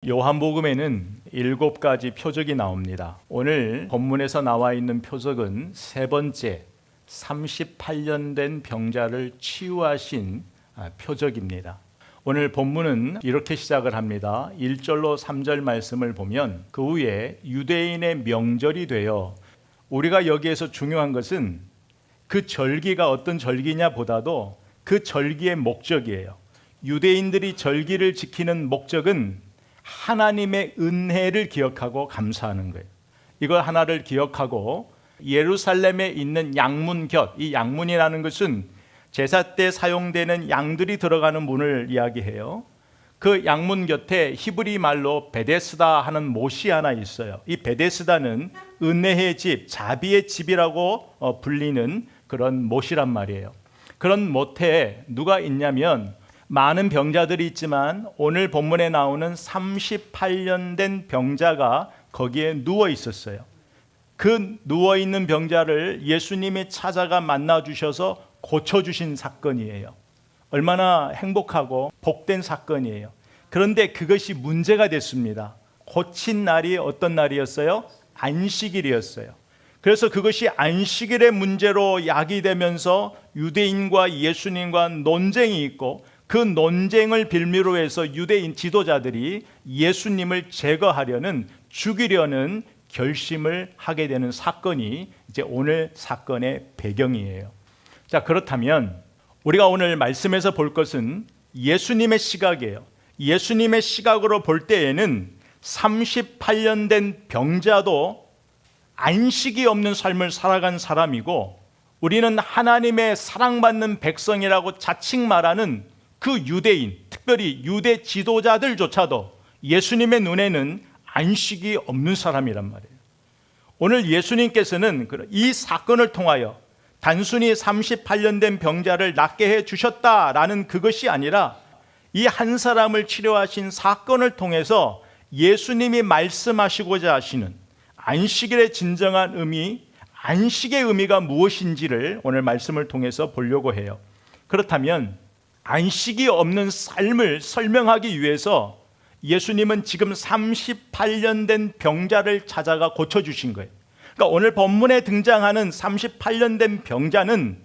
요한복음에는 7가지 표적이 나옵니다. 오늘 본문에서 나와 있는 표적은 세 번째 38년 된 병자를 치유하신 표적입니다. 오늘 본문은 이렇게 시작을 합니다. 1절로 3절 말씀을 보면 그 후에 유대인의 명절이 되어, 우리가 여기에서 중요한 것은 그 절기가 어떤 절기냐 보다도 그 절기의 목적이에요. 유대인들이 절기를 지키는 목적은 하나님의 은혜를 기억하고 감사하는 거예요. 이걸 하나를 기억하고 예루살렘에 있는 양문곁, 이 양문이라는 것은 제사 때 사용되는 양들이 들어가는 문을 이야기해요. 그 양문 곁에 히브리 말로 베데스다 하는 못이 하나 있어요. 이 베데스다는 은혜의 집, 자비의 집이라고 불리는 그런 못이란 말이에요. 그런 못에 누가 있냐면 많은 병자들이 있지만 오늘 본문에 나오는 38년 된 병자가 거기에 누워 있었어요. 그 누워있는 병자를 예수님이 찾아가 만나주셔서 고쳐주신 사건이에요. 얼마나 행복하고 복된 사건이에요. 그런데 그것이 문제가 됐습니다. 고친 날이 어떤 날이었어요? 안식일이었어요. 그래서 그것이 안식일의 문제로 야기되면서 유대인과 예수님과 논쟁이 있고, 그 논쟁을 빌미로 해서 유대인 지도자들이 예수님을 제거하려는, 죽이려는 결심을 하게 되는 사건이 이제 오늘 사건의 배경이에요. 자, 그렇다면 우리가 오늘 말씀에서 볼 것은 예수님의 시각이에요. 예수님의 시각으로 볼 때에는 38년 된 병자도 안식이 없는 삶을 살아간 사람이고, 우리는 하나님의 사랑받는 백성이라고 자칭 말하는 그 유대인, 특별히 유대 지도자들조차도 예수님의 눈에는 안식이 없는 사람이란 말이에요. 오늘 예수님께서는 이 사건을 통하여 단순히 38년 된 병자를 낫게 해 주셨다라는 그것이 아니라 이 한 사람을 치료하신 사건을 통해서 예수님이 말씀하시고자 하시는 안식일의 진정한 의미, 안식의 의미가 무엇인지를 오늘 말씀을 통해서 보려고 해요. 그렇다면 안식이 없는 삶을 설명하기 위해서 예수님은 지금 38년 된 병자를 찾아가 고쳐주신 거예요. 그러니까 오늘 본문에 등장하는 38년 된 병자는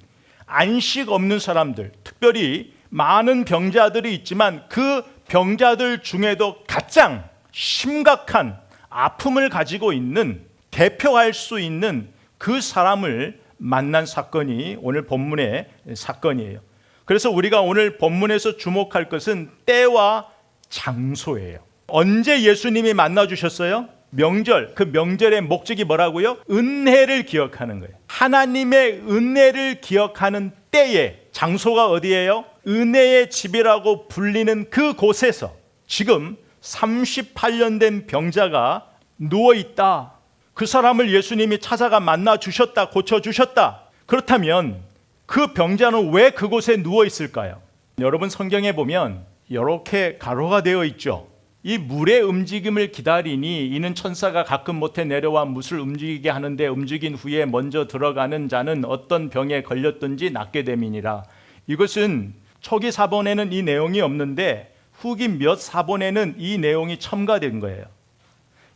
안식 없는 사람들, 특별히 많은 병자들이 있지만 그 병자들 중에도 가장 심각한 아픔을 가지고 있는, 대표할 수 있는 그 사람을 만난 사건이 오늘 본문의 사건이에요. 그래서 우리가 오늘 본문에서 주목할 것은 때와 장소예요. 언제 예수님이 만나주셨어요? 명절, 그 명절의 목적이 뭐라고요? 은혜를 기억하는 거예요. 하나님의 은혜를 기억하는 때에, 장소가 어디예요? 은혜의 집이라고 불리는 그 곳에서 지금 38년 된 병자가 누워있다. 그 사람을 예수님이 찾아가 만나주셨다, 고쳐주셨다. 그렇다면 그 병자는 왜 그곳에 누워있을까요? 여러분, 성경에 보면 이렇게 가로가 되어 있죠. 이 물의 움직임을 기다리니 이는 천사가 가끔 못해 내려와 못을 움직이게 하는데 움직인 후에 먼저 들어가는 자는 어떤 병에 걸렸든지 낫게 됨이니라. 이것은 초기 사본에는 이 내용이 없는데 후기 몇 사본에는 이 내용이 첨가된 거예요.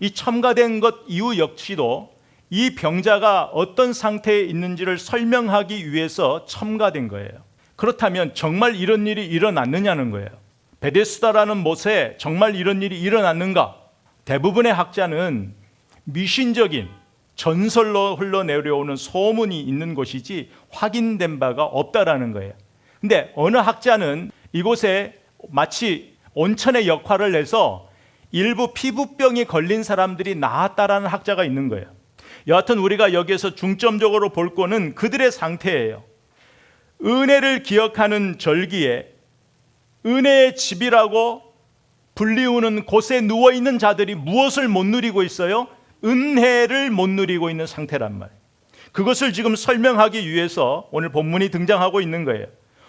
이 첨가된 것 이후 역시도 이 병자가 어떤 상태에 있는지를 설명하기 위해서 첨가된 거예요. 그렇다면 정말 이런 일이 일어났느냐는 거예요. 베데스다라는 못에 정말 이런 일이 일어났는가? 대부분의 학자는 미신적인 전설로 흘러내려오는 소문이 있는 것이지 확인된 바가 없다라는 거예요. 근데 어느 학자는 이곳에 마치 온천의 역할을 해서 일부 피부병이 걸린 사람들이 나았다라는 학자가 있는 거예요. 여하튼 우리가 여기에서 중점적으로 볼 거는 그들의 상태예요. 은혜를 기억하는 절기에 은혜의 집이라고 불리우는 곳에 누워있는 자들이 무엇을 못 누리고 있어요? 은혜를 못 누리고 있는 상태란 말이에요. 그것을 지금 설명하기 위해서 오늘 본문이 등장하고 있는 거예요.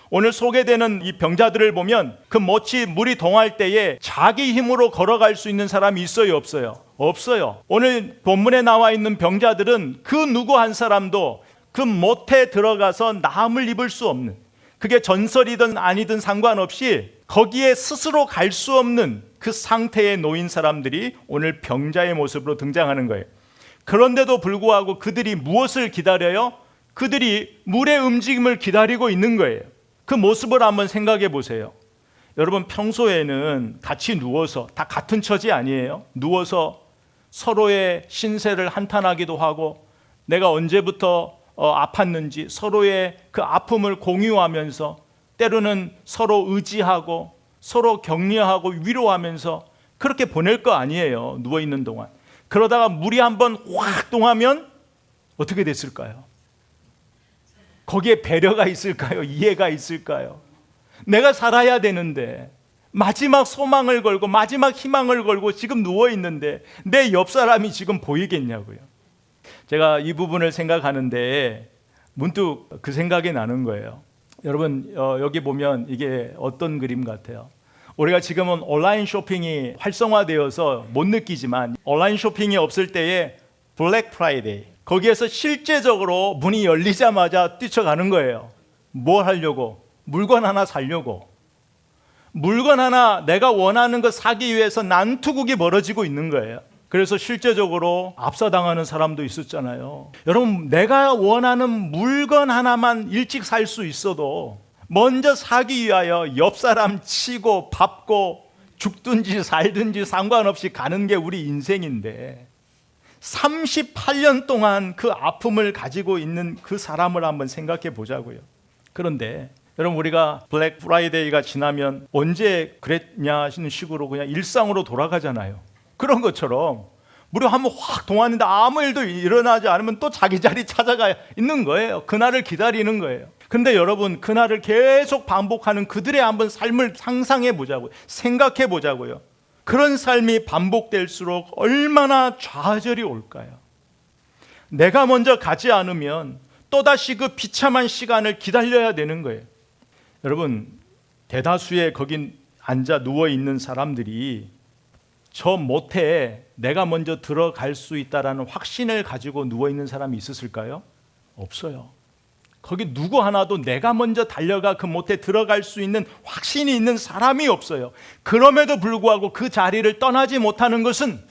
오늘 소개되는 이 병자들을 보면 그 못이 물이 동할 때에 자기 힘으로 걸어갈 수 있는 사람이 있어요, 없어요? 없어요. 오늘 본문에 나와 있는 병자들은 그 누구 한 사람도 그 못에 들어가서 남을 입을 수 없는, 그게 전설이든 아니든 상관없이 거기에 스스로 갈 수 없는 그 그 상태에 놓인 사람들이 오늘 병자의 모습으로 등장하는 거예요. 그런데도 불구하고 그들이 무엇을 기다려요? 그들이 물의 움직임을 기다리고 있는 거예요. 그 모습을 한번 생각해 보세요. 여러분, 평소에는 같이 누워서, 다 같은 처지 아니에요? 누워서 서로의 신세를 한탄하기도 하고, 내가 언제부터 아팠는지 서로의 그 아픔을 공유하면서, 때로는 서로 의지하고 서로 격려하고 위로하면서 그렇게 보낼 거 아니에요, 누워있는 동안. 그러다가 물이 한번 확 동하면 어떻게 됐을까요? 거기에 배려가 있을까요? 이해가 있을까요? 내가 살아야 되는데, 마지막 소망을 걸고 마지막 희망을 걸고 지금 누워있는데 내 옆 사람이 지금 보이겠냐고요. 제가 이 부분을 생각하는데 문득 그 생각이 나는 거예요. 여러분, 여기 보면 이게 어떤 그림 같아요? 우리가 지금은 온라인 쇼핑이 활성화되어서 못 느끼지만, 온라인 쇼핑이 없을 때에 블랙 프라이데이, 거기에서 실제적으로 문이 열리자마자 뛰쳐가는 거예요. 뭘 하려고? 물건 하나 사려고. 물건 하나 내가 원하는 거 사기 위해서 난투극이 벌어지고 있는 거예요. 그래서 실제적으로 압사당하는 사람도 있었잖아요. 여러분, 내가 원하는 물건 하나만 일찍 살 수 있어도 먼저 사기 위하여 옆 사람 치고 밟고 죽든지 살든지 상관없이 가는 게 우리 인생인데, 38년 동안 그 아픔을 가지고 있는 그 사람을 한번 생각해 보자고요. 그런데 여러분, 우리가 블랙 프라이데이가 지나면 언제 그랬냐 하시는 식으로 그냥 일상으로 돌아가잖아요. 그런 것처럼 물이 한번 확 동하는데 아무 일도 일어나지 않으면 또 자기 자리 찾아가 있는 거예요. 그날을 기다리는 거예요. 근데 여러분, 그날을 계속 반복하는 그들의 한번 삶을 상상해 보자고요. 생각해 보자고요. 그런 삶이 반복될수록 얼마나 좌절이 올까요? 내가 먼저 가지 않으면 또다시 그 비참한 시간을 기다려야 되는 거예요. 여러분, 대다수의 거기 앉아 누워있는 사람들이 저 모태에 내가 먼저 들어갈 수 있다라는 확신을 가지고 누워있는 사람이 있었을까요? 없어요. 거기 누구 하나도 내가 먼저 달려가 그 모태에 들어갈 수 있는 확신이 있는 사람이 없어요. 그럼에도 불구하고 그 자리를 떠나지 못하는 것은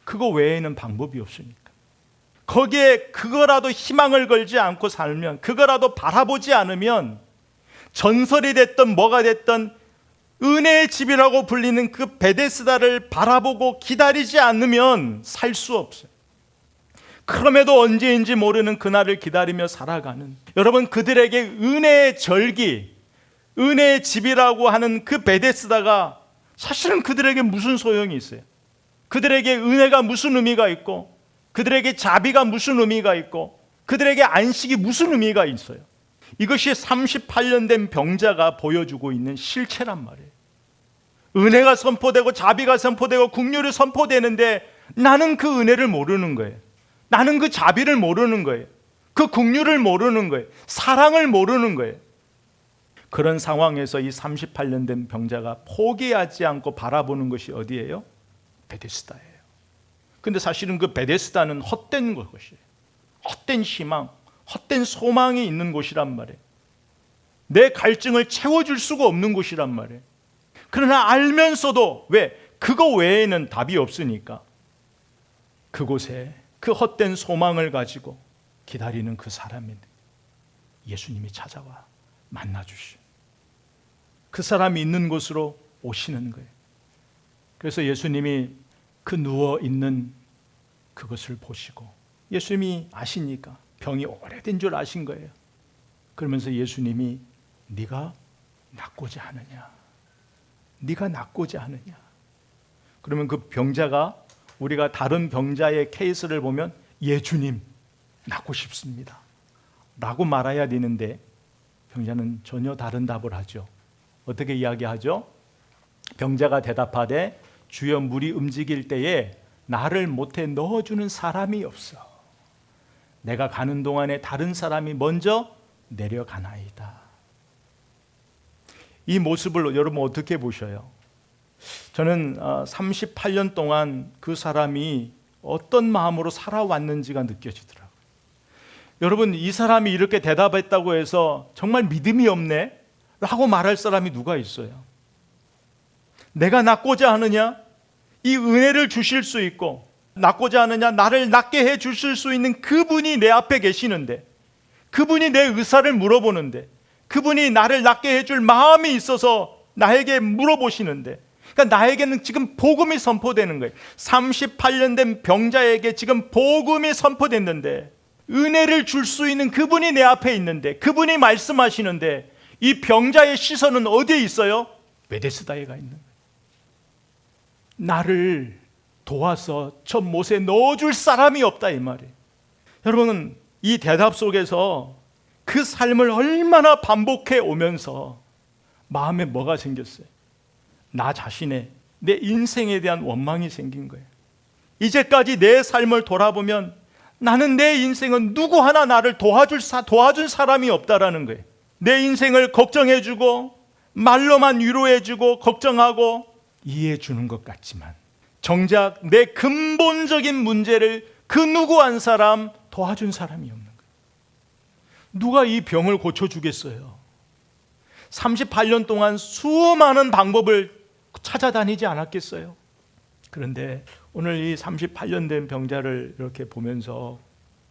그거 외에는 방법이 없으니까. 거기에 그거라도 희망을 걸지 않고 살면, 그거라도 바라보지 않으면, 전설이 됐든 뭐가 됐든 은혜의 집이라고 불리는 그 베데스다를 바라보고 기다리지 않으면 살 수 없어요. 그럼에도 언제인지 모르는 그날을 기다리며 살아가는, 여러분, 그들에게 은혜의 절기, 은혜의 집이라고 하는 그 베데스다가 사실은 그들에게 무슨 소용이 있어요? 그들에게 은혜가 무슨 의미가 있고, 그들에게 자비가 무슨 의미가 있고, 그들에게 안식이 무슨 의미가 있어요? 이것이 38년 된 병자가 보여주고 있는 실체란 말이에요. 은혜가 선포되고 자비가 선포되고 긍휼이 선포되는데 나는 그 은혜를 모르는 거예요. 나는 그 자비를 모르는 거예요. 그 긍휼을 모르는 거예요. 사랑을 모르는 거예요. 그런 상황에서 이 38년 된 병자가 포기하지 않고 바라보는 것이 어디예요? 베데스다예요. 근데 사실은 그 베데스다는 헛된 것이에요. 헛된 희망, 헛된 소망이 있는 곳이란 말이에요. 내 갈증을 채워줄 수가 없는 곳이란 말이에요. 그러나 알면서도, 왜? 그거 외에는 답이 없으니까 그곳에 그 헛된 소망을 가지고 기다리는 그 사람인데 예수님이 찾아와 만나주시오. 그 사람이 있는 곳으로 오시는 거예요. 그래서 예수님이 그 누워있는 그것을 보시고, 예수님이 아시니까 병이 오래된 줄 아신 거예요. 그러면서 예수님이 네가 낫고자 하느냐? 네가 낫고자 하느냐? 그러면 그 병자가, 우리가 다른 병자의 케이스를 보면 예수님 낫고 싶습니다 라고 말해야 되는데, 병자는 전혀 다른 답을 하죠. 어떻게 이야기하죠? 병자가 대답하되 주여, 물이 움직일 때에 나를 못해 넣어주는 사람이 없어. 내가 가는 동안에 다른 사람이 먼저 내려가나이다. 이 모습을 여러분 어떻게 보셔요? 저는 38년 동안 그 사람이 어떤 마음으로 살아왔는지가 느껴지더라고요. 여러분, 이 사람이 이렇게 대답했다고 해서 정말 믿음이 없네? 라고 말할 사람이 누가 있어요? 내가 낫고자 하느냐? 이 은혜를 주실 수 있고, 낫고자 하느냐? 나를 낫게 해 주실 수 있는 그분이 내 앞에 계시는데, 그분이 내 의사를 물어보는데, 그분이 나를 낫게 해줄 마음이 있어서 나에게 물어보시는데, 그러니까 나에게는 지금 복음이 선포되는 거예요. 38년 된 병자에게 지금 복음이 선포됐는데, 은혜를 줄 수 있는 그분이 내 앞에 있는데, 그분이 말씀하시는데, 이 병자의 시선은 어디에 있어요? 베데스다에 가 있는 거예요. 나를 도와서 저 못에 넣어줄 사람이 없다, 이 말이에요. 여러분, 이 대답 속에서 그 삶을 얼마나 반복해 오면서 마음에 뭐가 생겼어요? 나 자신의, 내 인생에 대한 원망이 생긴 거예요. 이제까지 내 삶을 돌아보면 나는 내 인생은 누구 하나 나를 도와준 사람이 없다라는 거예요. 내 인생을 걱정해주고 말로만 위로해주고 걱정하고 이해해주는 것 같지만 정작 내 근본적인 문제를 그 누구 한 사람 도와준 사람이 없는 거예요. 누가 이 병을 고쳐주겠어요? 38년 동안 수많은 방법을 찾아다니지 않았겠어요? 그런데 오늘 이 38년 된 병자를 이렇게 보면서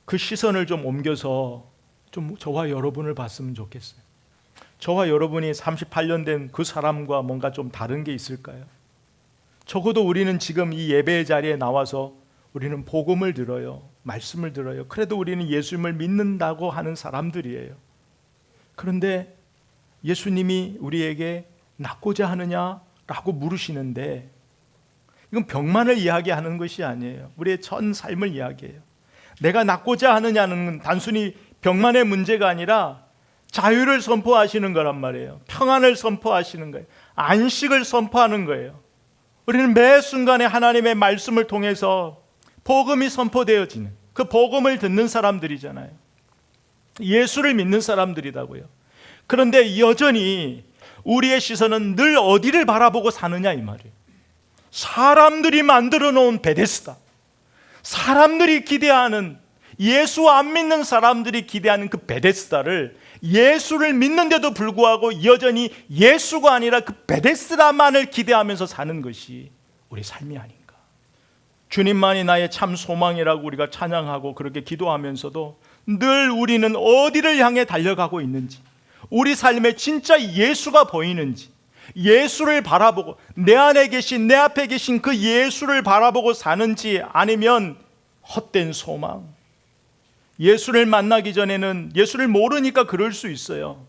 그 시선을 좀 옮겨서 좀 저와 여러분을 봤으면 좋겠어요. 저와 여러분이 38년 된 그 사람과 뭔가 좀 다른 게 있을까요? 적어도 우리는 지금 이 예배의 자리에 나와서 우리는 복음을 들어요. 말씀을 들어요. 그래도 우리는 예수님을 믿는다고 하는 사람들이에요. 그런데 예수님이 우리에게 낫고자 하느냐라고 물으시는데 이건 병만을 이야기하는 것이 아니에요. 우리의 전 삶을 이야기해요. 내가 낫고자 하느냐는 단순히 병만의 문제가 아니라 자유를 선포하시는 거란 말이에요. 평안을 선포하시는 거예요. 안식을 선포하는 거예요. 우리는 매 순간에 하나님의 말씀을 통해서 복음이 선포되어지는 그 복음을 듣는 사람들이잖아요. 예수를 믿는 사람들이라고요. 그런데 여전히 우리의 시선은 늘 어디를 바라보고 사느냐 이 말이에요. 사람들이 만들어 놓은 베데스다, 사람들이 기대하는, 예수 안 믿는 사람들이 기대하는 그 베데스다를 예수를 믿는데도 불구하고 여전히 예수가 아니라 그 베데스다만을 기대하면서 사는 것이 우리 삶이 아닌가. 주님만이 나의 참 소망이라고 우리가 찬양하고 그렇게 기도하면서도 늘 우리는 어디를 향해 달려가고 있는지, 우리 삶에 진짜 예수가 보이는지, 예수를 바라보고 내 안에 계신, 내 앞에 계신 그 예수를 바라보고 사는지, 아니면 헛된 소망, 예수를 만나기 전에는 예수를 모르니까 그럴 수 있어요.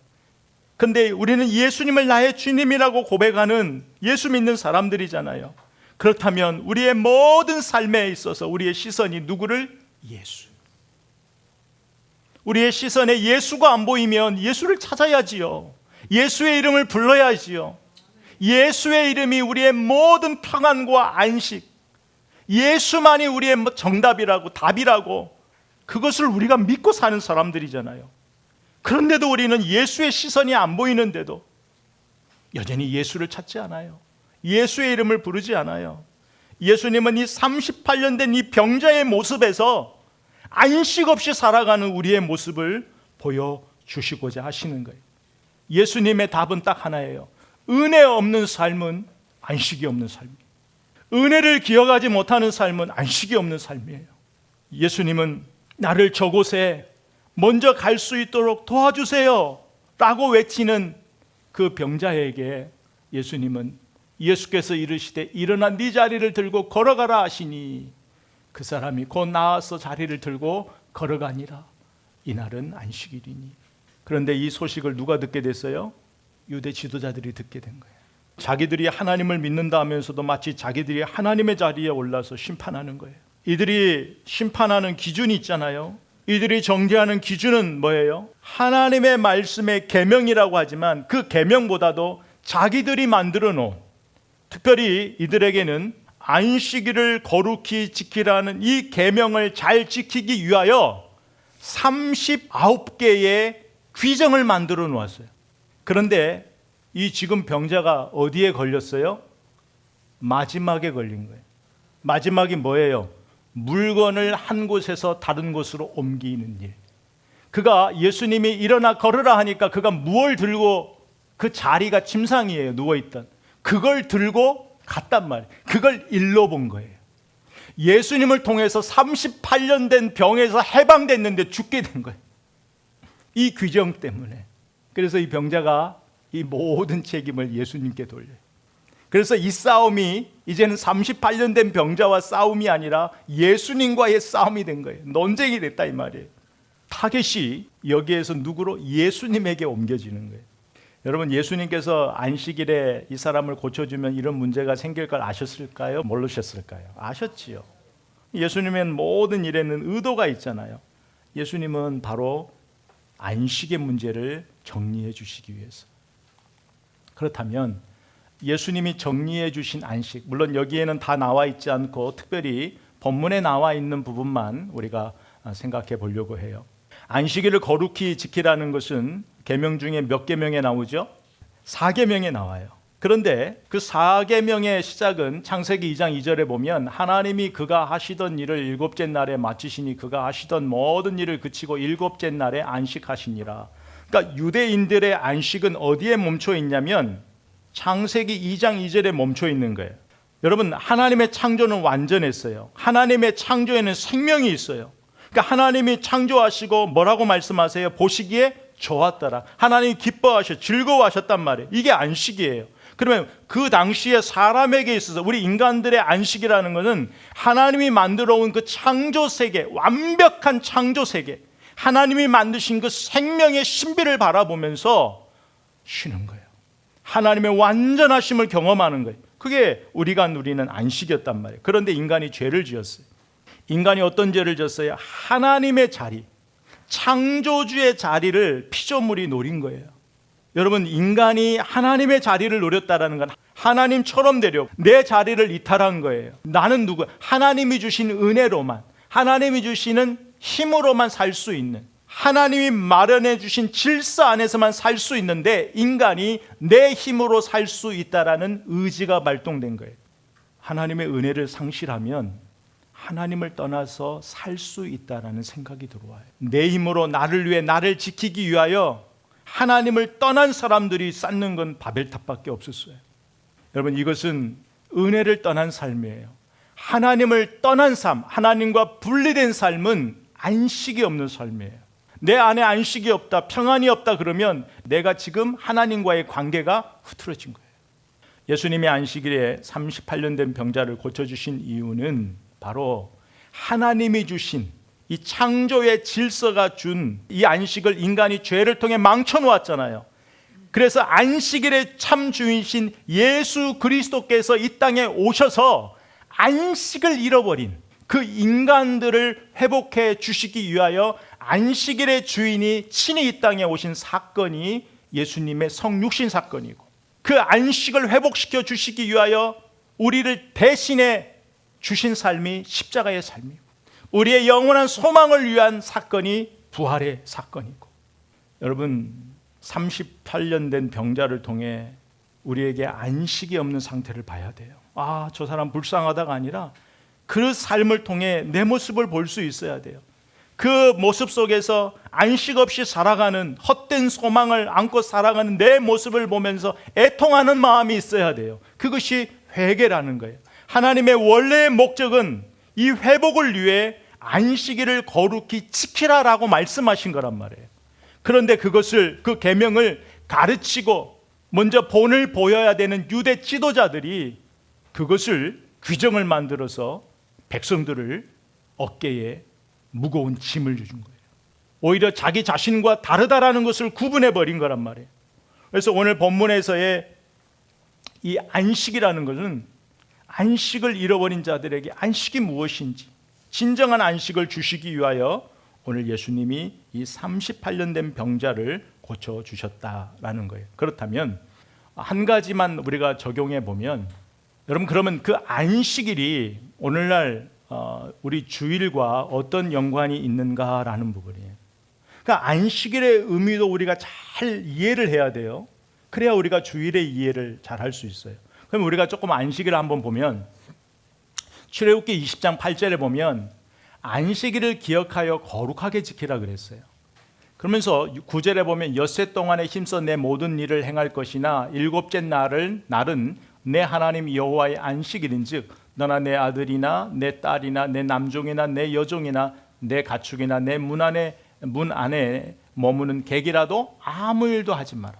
근데 우리는 예수님을 나의 주님이라고 고백하는 예수 믿는 사람들이잖아요. 그렇다면 우리의 모든 삶에 있어서 우리의 시선이 누구를? 예수. 우리의 시선에 예수가 안 보이면 예수를 찾아야지요. 예수의 이름을 불러야지요. 예수의 이름이 우리의 모든 평안과 안식, 예수만이 우리의 정답이라고, 답이라고, 그것을 우리가 믿고 사는 사람들이잖아요. 그런데도 우리는 예수의 시선이 안 보이는데도 여전히 예수를 찾지 않아요. 예수의 이름을 부르지 않아요. 예수님은 이 38년 된 이 병자의 모습에서 안식 없이 살아가는 우리의 모습을 보여주시고자 하시는 거예요. 예수님의 답은 딱 하나예요. 은혜 없는 삶은 안식이 없는 삶이에요. 은혜를 기억하지 못하는 삶은 안식이 없는 삶이에요. 예수님은 나를 저곳에 먼저 갈 수 있도록 도와주세요 라고 외치는 그 병자에게 예수께서 이르시되 일어나 네 자리를 들고 걸어가라 하시니 그 사람이 곧 나와서 자리를 들고 걸어가니라. 이날은 안식일이니. 그런데 이 소식을 누가 듣게 됐어요? 유대 지도자들이 듣게 된 거예요. 자기들이 하나님을 믿는다 하면서도 마치 자기들이 하나님의 자리에 올라서 심판하는 거예요. 이들이 심판하는 기준이 있잖아요. 이들이 정죄하는 기준은 뭐예요? 하나님의 말씀의 계명이라고 하지만 그 계명보다도 자기들이 만들어 놓은, 특별히 이들에게는 안식일을 거룩히 지키라는 이 계명을 잘 지키기 위하여 39개의 규정을 만들어 놓았어요. 그런데 이 지금 병자가 어디에 걸렸어요? 마지막에 걸린 거예요. 마지막이 뭐예요? 물건을 한 곳에서 다른 곳으로 옮기는 일. 그가 예수님이 일어나 걸으라 하니까 그가 무엇을 들고, 그 자리가 침상이에요. 누워있던 그걸 들고 갔단 말이에요. 그걸 일러본 거예요. 예수님을 통해서 38년 된 병에서 해방됐는데 죽게 된 거예요. 이 규정 때문에. 그래서 이 병자가 이 모든 책임을 예수님께 돌려요. 그래서 이 싸움이 이제는 38년 된 병자와 싸움이 아니라 예수님과의 싸움이 된 거예요. 논쟁이 됐다 이 말이에요. 타겟이 여기에서 누구로? 예수님에게 옮겨지는 거예요. 여러분, 예수님께서 안식일에 이 사람을 고쳐주면 이런 문제가 생길 걸 아셨을까요? 모르셨을까요? 아셨지요. 예수님의 모든 일에는 의도가 있잖아요. 예수님은 바로 안식의 문제를 정리해 주시기 위해서. 그렇다면 예수님이 정리해 주신 안식, 물론 여기에는 다 나와 있지 않고 특별히 본문에 나와 있는 부분만 우리가 생각해 보려고 해요. 안식일을 거룩히 지키라는 것은 계명 중에 몇 계명에 나오죠? 4계명에 나와요. 그런데 그 4계명의 시작은 창세기 2장 2절에 보면 하나님이 그가 하시던 일을 일곱째 날에 마치시니 그가 하시던 모든 일을 그치고 일곱째 날에 안식하시니라. 그러니까 유대인들의 안식은 어디에 멈춰 있냐면 창세기 2장 2절에 멈춰 있는 거예요. 여러분, 하나님의 창조는 완전했어요. 하나님의 창조에는 생명이 있어요. 그러니까 하나님이 창조하시고 뭐라고 말씀하세요? 보시기에 좋았더라. 하나님이 기뻐하셔, 즐거워하셨단 말이에요. 이게 안식이에요. 그러면 그 당시에 사람에게 있어서 우리 인간들의 안식이라는 것은 하나님이 만들어 온 그 창조 세계, 완벽한 창조 세계, 하나님이 만드신 그 생명의 신비를 바라보면서 쉬는 거예요. 하나님의 완전하심을 경험하는 거예요. 그게 우리가 누리는 안식이었단 말이에요. 그런데 인간이 죄를 지었어요. 인간이 어떤 죄를 지었어요? 하나님의 자리, 창조주의 자리를 피조물이 노린 거예요. 여러분, 인간이 하나님의 자리를 노렸다는 건 하나님처럼 되려고 내 자리를 이탈한 거예요. 나는 누구? 하나님이 주신 은혜로만, 하나님이 주시는 힘으로만 살 수 있는, 하나님이 마련해 주신 질서 안에서만 살 수 있는데 인간이 내 힘으로 살 수 있다라는 의지가 발동된 거예요. 하나님의 은혜를 상실하면 하나님을 떠나서 살 수 있다라는 생각이 들어와요. 내 힘으로 나를 위해, 나를 지키기 위하여 하나님을 떠난 사람들이 쌓는 건 바벨탑밖에 없었어요. 여러분, 이것은 은혜를 떠난 삶이에요. 하나님을 떠난 삶, 하나님과 분리된 삶은 안식이 없는 삶이에요. 내 안에 안식이 없다, 평안이 없다 그러면 내가 지금 하나님과의 관계가 흐트러진 거예요. 예수님이 안식일에 38년 된 병자를 고쳐주신 이유는 바로 하나님이 주신 이 창조의 질서가 준 이 안식을 인간이 죄를 통해 망쳐놓았잖아요. 그래서 안식일의 참 주인이신 예수 그리스도께서 이 땅에 오셔서 안식을 잃어버린 그 인간들을 회복해 주시기 위하여 안식일의 주인이 친히 이 땅에 오신 사건이 예수님의 성육신 사건이고, 그 안식을 회복시켜 주시기 위하여 우리를 대신해 주신 삶이 십자가의 삶이고, 우리의 영원한 소망을 위한 사건이 부활의 사건이고. 여러분, 38년 된 병자를 통해 우리에게 안식이 없는 상태를 봐야 돼요. 아, 저 사람 불쌍하다가 아니라 그 삶을 통해 내 모습을 볼 수 있어야 돼요. 그 모습 속에서 안식 없이 살아가는, 헛된 소망을 안고 살아가는 내 모습을 보면서 애통하는 마음이 있어야 돼요. 그것이 회개라는 거예요. 하나님의 원래의 목적은 이 회복을 위해 안식일을 거룩히 지키라라고 말씀하신 거란 말이에요. 그런데 그것을, 그 계명을 가르치고 먼저 본을 보여야 되는 유대 지도자들이 그것을 규정을 만들어서 백성들을 어깨에 무거운 짐을 준 거예요. 오히려 자기 자신과 다르다라는 것을 구분해 버린 거란 말이에요. 그래서 오늘 본문에서의 이 안식이라는 것은 안식을 잃어버린 자들에게 안식이 무엇인지, 진정한 안식을 주시기 위하여 오늘 예수님이 이 38년 된 병자를 고쳐주셨다라는 거예요. 그렇다면 한 가지만 우리가 적용해 보면, 여러분, 그러면 그 안식일이 오늘날 우리 주일과 어떤 연관이 있는가라는 부분이에요. 그러니까 안식일의 의미도 우리가 잘 이해를 해야 돼요. 그래야 우리가 주일의 이해를 잘 할 수 있어요. 그럼 우리가 조금 안식일을 한번 보면, 출애굽기 20장 8절에 보면 안식일을 기억하여 거룩하게 지키라 그랬어요. 그러면서 9절에 보면 엿새 동안에 힘써 내 모든 일을 행할 것이나 일곱째 날은 내 하나님 여호와의 안식일인즉 너나 내 아들이나 내 딸이나 내 남종이나 내 여종이나 내 가축이나 내 문 안에 머무는 객이라도 아무 일도 하지 마라.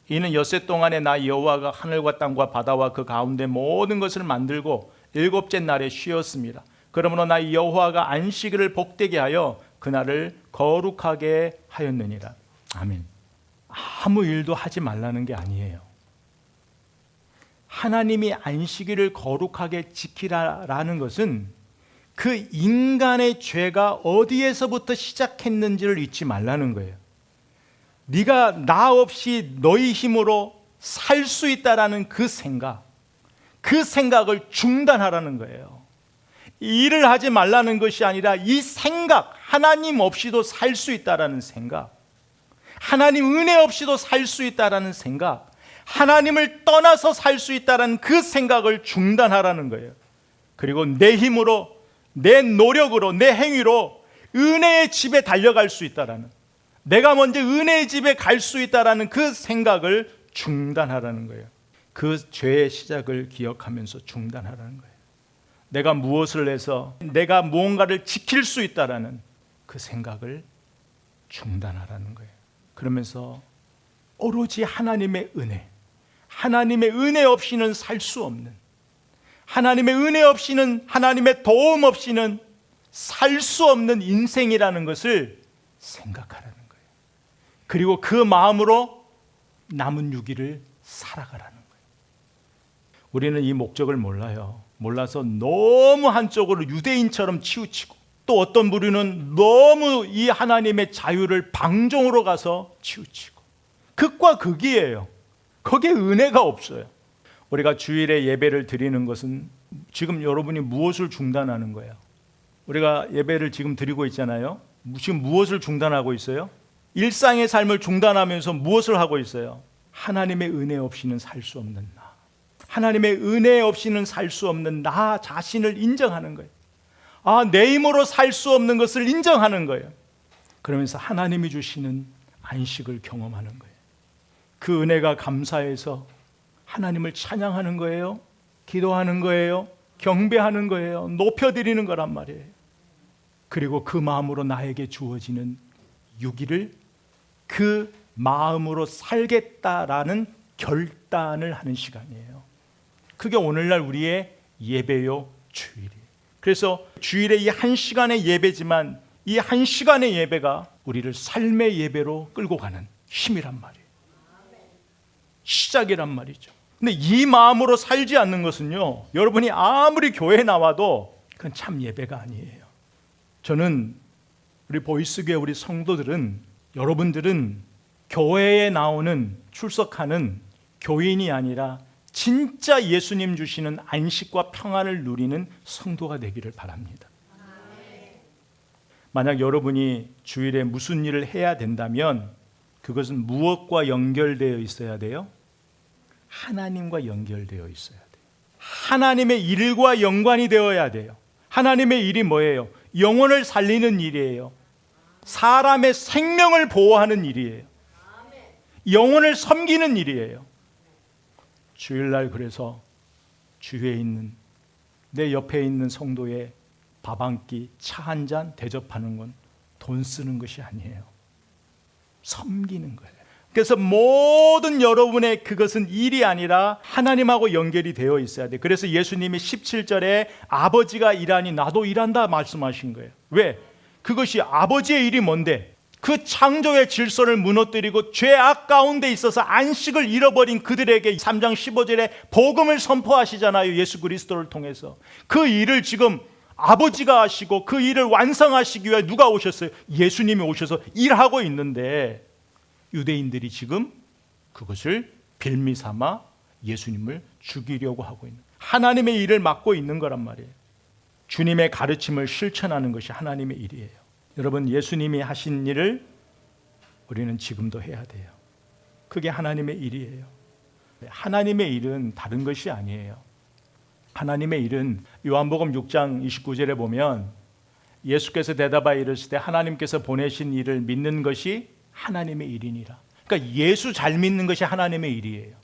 이는 엿새 동안에 나 여호와가 하늘과 땅과 바다와 그 가운데 모든 것을 만들고 일곱째 날에 쉬었습니다. 그러므로 나 여호와가 안식일을 복되게 하여 그날을 거룩하게 하였느니라. 아멘. 아무 일도 하지 말라는 게 아니에요. 하나님이 안식일을 거룩하게 지키라라는 것은 그 인간의 죄가 어디에서부터 시작했는지를 잊지 말라는 거예요. 네가 나 없이 너희 힘으로 살 수 있다라는 그 생각을 중단하라는 거예요. 일을 하지 말라는 것이 아니라 이 생각, 하나님 없이도 살 수 있다라는 생각, 하나님 은혜 없이도 살 수 있다라는 생각, 하나님을 떠나서 살 수 있다라는 그 생각을 중단하라는 거예요. 그리고 내 힘으로, 내 노력으로, 내 행위로 은혜의 집에 달려갈 수 있다라는, 내가 먼저 은혜의 집에 갈 수 있다라는 그 생각을 중단하라는 거예요. 그 죄의 시작을 기억하면서 중단하라는 거예요. 내가 무엇을 해서 내가 무언가를 지킬 수 있다라는 그 생각을 중단하라는 거예요. 그러면서 오로지 하나님의 은혜 없이는 살 수 없는, 하나님의 은혜 없이는, 하나님의 도움 없이는 살 수 없는 인생이라는 것을 생각하라는 거예요. 그리고 그 마음으로 남은 6일을 살아가라는 거예요. 우리는 이 목적을 몰라요. 몰라서 너무 한쪽으로 유대인처럼 치우치고, 또 어떤 부류는 너무 이 하나님의 자유를 방종으로 가서 치우치고, 극과 극이에요. 거기에 은혜가 없어요. 우리가 주일에 예배를 드리는 것은 지금 여러분이 무엇을 중단하는 거예요? 우리가 예배를 지금 드리고 있잖아요. 지금 무엇을 중단하고 있어요? 일상의 삶을 중단하면서 무엇을 하고 있어요? 하나님의 은혜 없이는 살 수 없는 나, 하나님의 은혜 없이는 살 수 없는 나 자신을 인정하는 거예요. 내 힘으로 살 수 없는 것을 인정하는 거예요. 그러면서 하나님이 주시는 안식을 경험하는 거예요. 그 은혜가 감사해서 하나님을 찬양하는 거예요. 기도하는 거예요. 경배하는 거예요. 높여드리는 거란 말이에요. 그리고 그 마음으로 나에게 주어지는 6일을 그 마음으로 살겠다라는 결단을 하는 시간이에요. 그게 오늘날 우리의 예배요, 주일이에요. 그래서 주일에 이 한 시간의 예배지만 이 한 시간의 예배가 우리를 삶의 예배로 끌고 가는 힘이란 말이에요. 시작이란 말이죠. 근데 이 마음으로 살지 않는 것은요, 여러분이 아무리 교회에 나와도 그건 참 예배가 아니에요. 저는 우리 보이스교회 우리 성도들은, 여러분들은 교회에 나오는, 출석하는 교인이 아니라 진짜 예수님 주시는 안식과 평안을 누리는 성도가 되기를 바랍니다. 만약 여러분이 주일에 무슨 일을 해야 된다면 그것은 무엇과 연결되어 있어야 돼요? 하나님과 연결되어 있어야 돼요. 하나님의 일과 연관이 되어야 돼요. 하나님의 일이 뭐예요? 영혼을 살리는 일이에요. 사람의 생명을 보호하는 일이에요. 영혼을 섬기는 일이에요. 주일날 그래서 주위에 있는, 내 옆에 있는 성도의 밥 한 끼, 차 한 잔 대접하는 건 돈 쓰는 것이 아니에요. 섬기는 거예요. 그래서 모든 여러분의 그것은 일이 아니라 하나님하고 연결이 되어 있어야 돼요. 그래서 예수님이 17절에 아버지가 일하니 나도 일한다 말씀하신 거예요. 왜? 그것이 아버지의 일이 뭔데? 그 창조의 질서를 무너뜨리고 죄악 가운데 있어서 안식을 잃어버린 그들에게 3장 15절에 복음을 선포하시잖아요. 예수 그리스도를 통해서. 그 일을 지금 아버지가 하시고 그 일을 완성하시기 위해 누가 오셨어요? 예수님이 오셔서 일하고 있는데 유대인들이 지금 그것을 빌미 삼아 예수님을 죽이려고 하고 있는, 하나님의 일을 맡고 있는 거란 말이에요. 주님의 가르침을 실천하는 것이 하나님의 일이에요. 여러분, 예수님이 하신 일을 우리는 지금도 해야 돼요. 그게 하나님의 일이에요. 하나님의 일은 다른 것이 아니에요. 하나님의 일은 요한복음 6장 29절에 보면 예수께서 대답하여 이르시되 하나님께서 보내신 일을 믿는 것이 하나님의 일이니라. 그러니까 예수 잘 믿는 것이 하나님의 일이에요.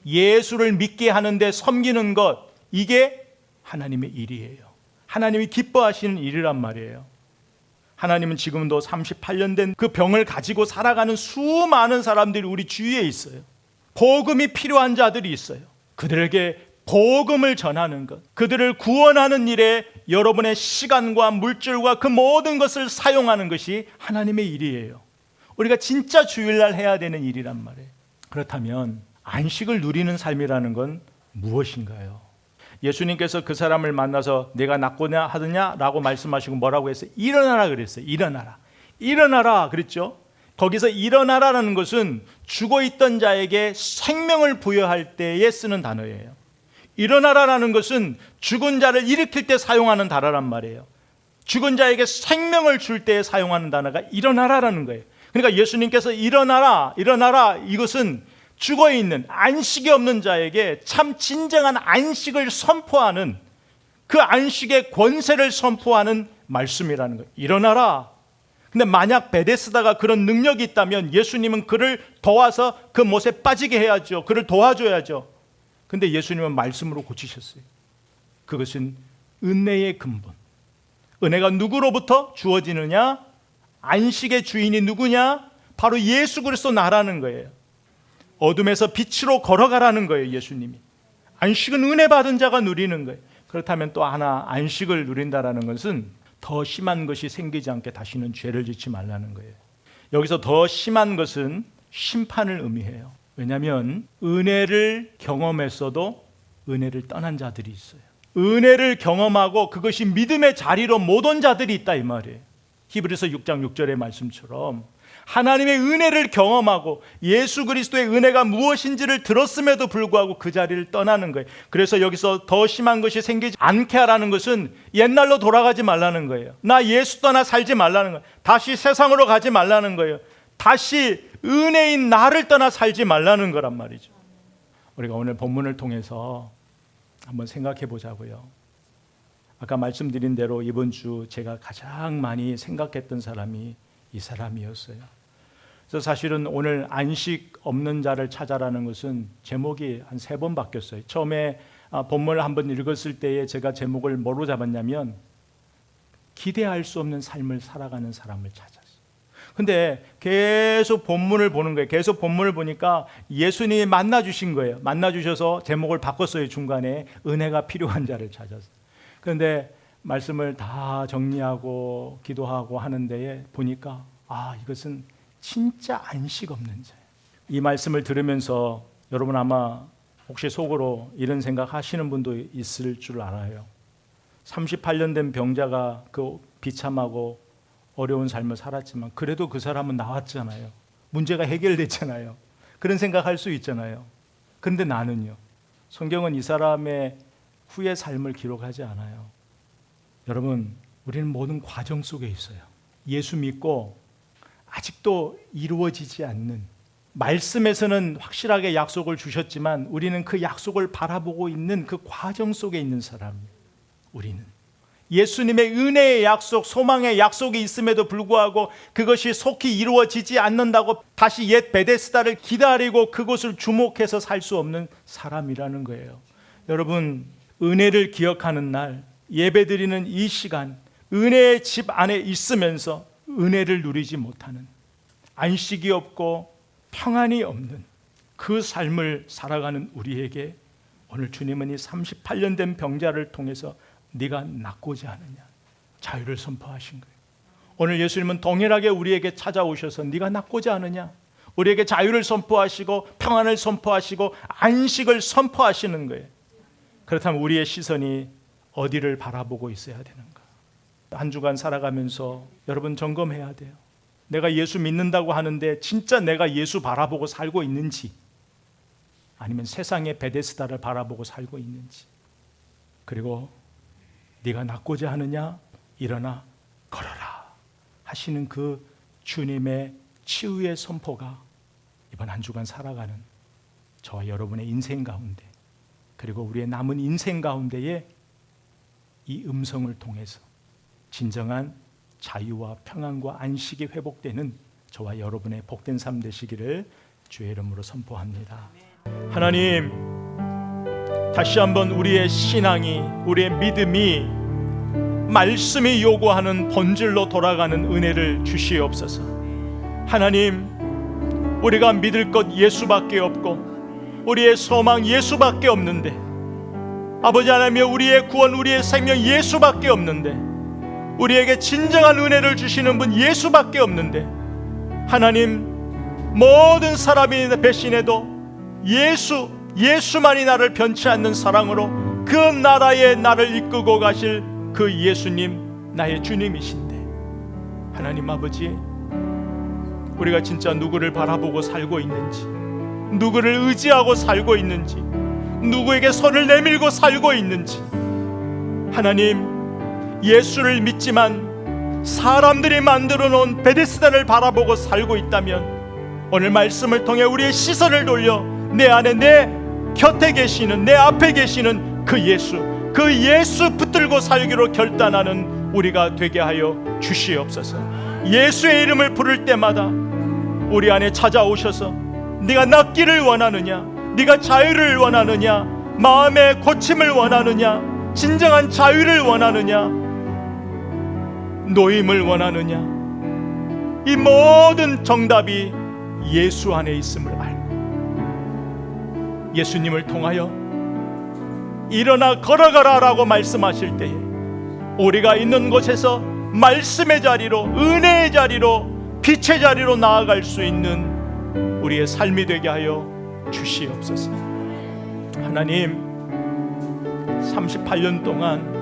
예수를 믿게 하는데 섬기는 것, 이게 하나님의 일이에요. 하나님이 기뻐하시는 일이란 말이에요. 하나님은 지금도 38년 된 그 병을 가지고 살아가는 수많은 사람들이 우리 주위에 있어요. 복음이 필요한 자들이 있어요. 그들에게 복음을 전하는 것, 그들을 구원하는 일에 여러분의 시간과 물질과 그 모든 것을 사용하는 것이 하나님의 일이에요. 우리가 진짜 주일날 해야 되는 일이란 말이에요. 그렇다면 안식을 누리는 삶이라는 건 무엇인가요? 예수님께서 그 사람을 만나서 내가 낫고냐 하느냐라고 말씀하시고 뭐라고 했어요? 일어나라 그랬어요. 일어나라 그랬죠. 거기서 일어나라라는 것은 죽어있던 자에게 생명을 부여할 때에 쓰는 단어예요. 일어나라라는 것은 죽은 자를 일으킬 때 사용하는 단어란 말이에요. 죽은 자에게 생명을 줄 때 사용하는 단어가 일어나라라는 거예요. 그러니까 예수님께서 일어나라 이것은 죽어있는 안식이 없는 자에게 참 진정한 안식을 선포하는, 그 안식의 권세를 선포하는 말씀이라는 거예요. 일어나라. 근데 만약 베데스다가 그런 능력이 있다면 예수님은 그를 도와서 그 못에 빠지게 해야죠. 그를 도와줘야죠. 근데 예수님은 말씀으로 고치셨어요. 그것은 은혜의 근본. 은혜가 누구로부터 주어지느냐? 안식의 주인이 누구냐? 바로 예수 그리스도 나라는 거예요. 어둠에서 빛으로 걸어가라는 거예요. 예수님이. 안식은 은혜 받은 자가 누리는 거예요. 그렇다면 또 하나, 안식을 누린다라는 것은 더 심한 것이 생기지 않게 다시는 죄를 짓지 말라는 거예요. 여기서 더 심한 것은 심판을 의미해요. 왜냐하면 은혜를 경험했어도 은혜를 떠난 자들이 있어요. 은혜를 경험하고 그것이 믿음의 자리로 못 온 자들이 있다 이 말이에요. 히브리서 6장 6절의 말씀처럼 하나님의 은혜를 경험하고 예수 그리스도의 은혜가 무엇인지를 들었음에도 불구하고 그 자리를 떠나는 거예요. 그래서 여기서 더 심한 것이 생기지 않게 하라는 것은 옛날로 돌아가지 말라는 거예요. 나 예수 떠나 살지 말라는 거예요. 다시 세상으로 가지 말라는 거예요. 다시 은혜인 나를 떠나 살지 말라는 거란 말이죠. 우리가 오늘 본문을 통해서 한번 생각해 보자고요. 아까 말씀드린 대로 이번 주 제가 가장 많이 생각했던 사람이 이 사람이었어요. 그래서 사실은 오늘 안식 없는 자를 찾아라는 것은 제목이 한 3번 바뀌었어요. 처음에 본문을 한번 읽었을 때에 제가 제목을 뭐로 잡았냐면 기대할 수 없는 삶을 살아가는 사람을 찾았어요. 근데 계속 본문을 보는 거예요. 계속 본문을 보니까 예수님이 만나주신 거예요. 만나주셔서 제목을 바꿨어요. 중간에 은혜가 필요한 자를 찾았어요. 그런데 말씀을 다 정리하고 기도하고 하는 데에 보니까 이것은 진짜 안식 없는 자예요. 이 말씀을 들으면서 여러분 아마 혹시 속으로 이런 생각 하시는 분도 있을 줄 알아요. 38년 된 병자가 그 비참하고 어려운 삶을 살았지만 그래도 그 사람은 나왔잖아요. 문제가 해결됐잖아요. 그런 생각할 수 있잖아요. 그런데 나는요. 성경은 이 사람의 후의 삶을 기록하지 않아요. 여러분, 우리는 모든 과정 속에 있어요. 예수 믿고 아직도 이루어지지 않는, 말씀에서는 확실하게 약속을 주셨지만 우리는 그 약속을 바라보고 있는 그 과정 속에 있는 사람이에요. 우리는 예수님의 은혜의 약속, 소망의 약속이 있음에도 불구하고 그것이 속히 이루어지지 않는다고 다시 옛 베데스다를 기다리고 그것을 주목해서 살 수 없는 사람이라는 거예요. 여러분, 은혜를 기억하는 날, 예배드리는 이 시간, 은혜의 집 안에 있으면서 은혜를 누리지 못하는, 안식이 없고 평안이 없는 그 삶을 살아가는 우리에게 오늘 주님은 이 38년 된 병자를 통해서 네가 낫고자 하느냐, 자유를 선포하신 거예요. 오늘 예수님은 동일하게 우리에게 찾아오셔서 네가 낫고자 하느냐, 우리에게 자유를 선포하시고 평안을 선포하시고 안식을 선포하시는 거예요. 그렇다면 우리의 시선이 어디를 바라보고 있어야 되는가? 한 주간 살아가면서 여러분 점검해야 돼요. 내가 예수 믿는다고 하는데 진짜 내가 예수 바라보고 살고 있는지, 아니면 세상의 베데스다를 바라보고 살고 있는지. 그리고 네가 낫고자 하느냐, 일어나 걸어라 하시는 그 주님의 치유의 선포가 이번 한 주간 살아가는 저와 여러분의 인생 가운데, 그리고 우리의 남은 인생 가운데에 이 음성을 통해서 진정한 자유와 평안과 안식이 회복되는 저와 여러분의 복된 삶 되시기를 주의 이름으로 선포합니다. 하나님, 다시 한번 우리의 신앙이, 우리의 믿음이 말씀이 요구하는 본질로 돌아가는 은혜를 주시옵소서. 하나님, 우리가 믿을 것 예수밖에 없고 우리의 소망 예수밖에 없는데, 아버지 하나님, 우리의 구원, 우리의 생명 예수밖에 없는데, 우리에게 진정한 은혜를 주시는 분 예수밖에 없는데, 하나님, 모든 사람이 배신해도 예수만이 나를 변치 않는 사랑으로 그 나라에 나를 이끌고 가실 그 예수님, 나의 주님이신데, 하나님 아버지, 우리가 진짜 누구를 바라보고 살고 있는지, 누구를 의지하고 살고 있는지, 누구에게 손을 내밀고 살고 있는지, 하나님, 예수를 믿지만 사람들이 만들어 놓은 베데스다를 바라보고 살고 있다면 오늘 말씀을 통해 우리의 시선을 돌려 내 안에, 내 곁에 계시는, 내 앞에 계시는 그 예수 붙들고 살기로 결단하는 우리가 되게 하여 주시옵소서. 예수의 이름을 부를 때마다 우리 안에 찾아오셔서 네가 낫기를 원하느냐, 네가 자유를 원하느냐, 마음의 고침을 원하느냐, 진정한 자유를 원하느냐, 노임을 원하느냐, 이 모든 정답이 예수 안에 있음을 알고 예수님을 통하여 일어나 걸어가라 라고 말씀하실 때에 우리가 있는 곳에서 말씀의 자리로, 은혜의 자리로, 빛의 자리로 나아갈 수 있는 우리의 삶이 되게 하여 주시옵소서. 하나님, 38년 동안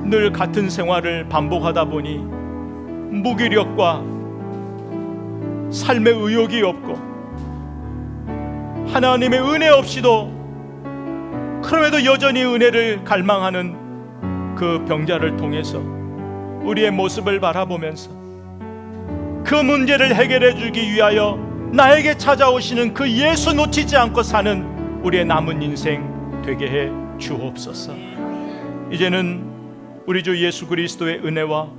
늘 같은 생활을 반복하다 보니 무기력과 삶의 의욕이 없고 하나님의 은혜 없이도 그럼에도 여전히 은혜를 갈망하는 그 병자를 통해서 우리의 모습을 바라보면서 그 문제를 해결해 주기 위하여 나에게 찾아오시는 그 예수 놓치지 않고 사는 우리의 남은 인생 되게 해 주옵소서. 이제는 우리 주 예수 그리스도의 은혜와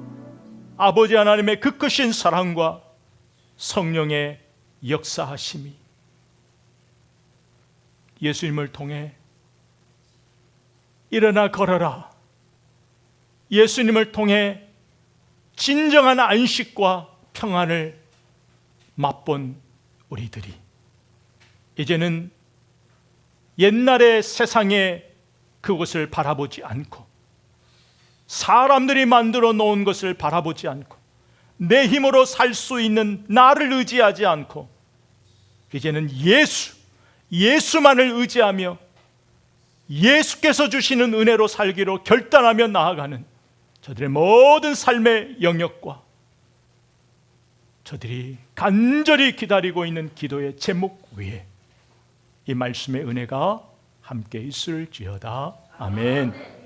아버지 하나님의 그 크신 사랑과 성령의 역사하심이 예수님을 통해 일어나 걸어라, 예수님을 통해 진정한 안식과 평안을 맛본 우리들이 이제는 옛날의 세상의 그것을 바라보지 않고 사람들이 만들어 놓은 것을 바라보지 않고 내 힘으로 살 수 있는 나를 의지하지 않고 이제는 예수만을 의지하며 예수께서 주시는 은혜로 살기로 결단하며 나아가는 저들의 모든 삶의 영역과 저들이 간절히 기다리고 있는 기도의 제목 위에 이 말씀의 은혜가 함께 있을지어다. 아멘.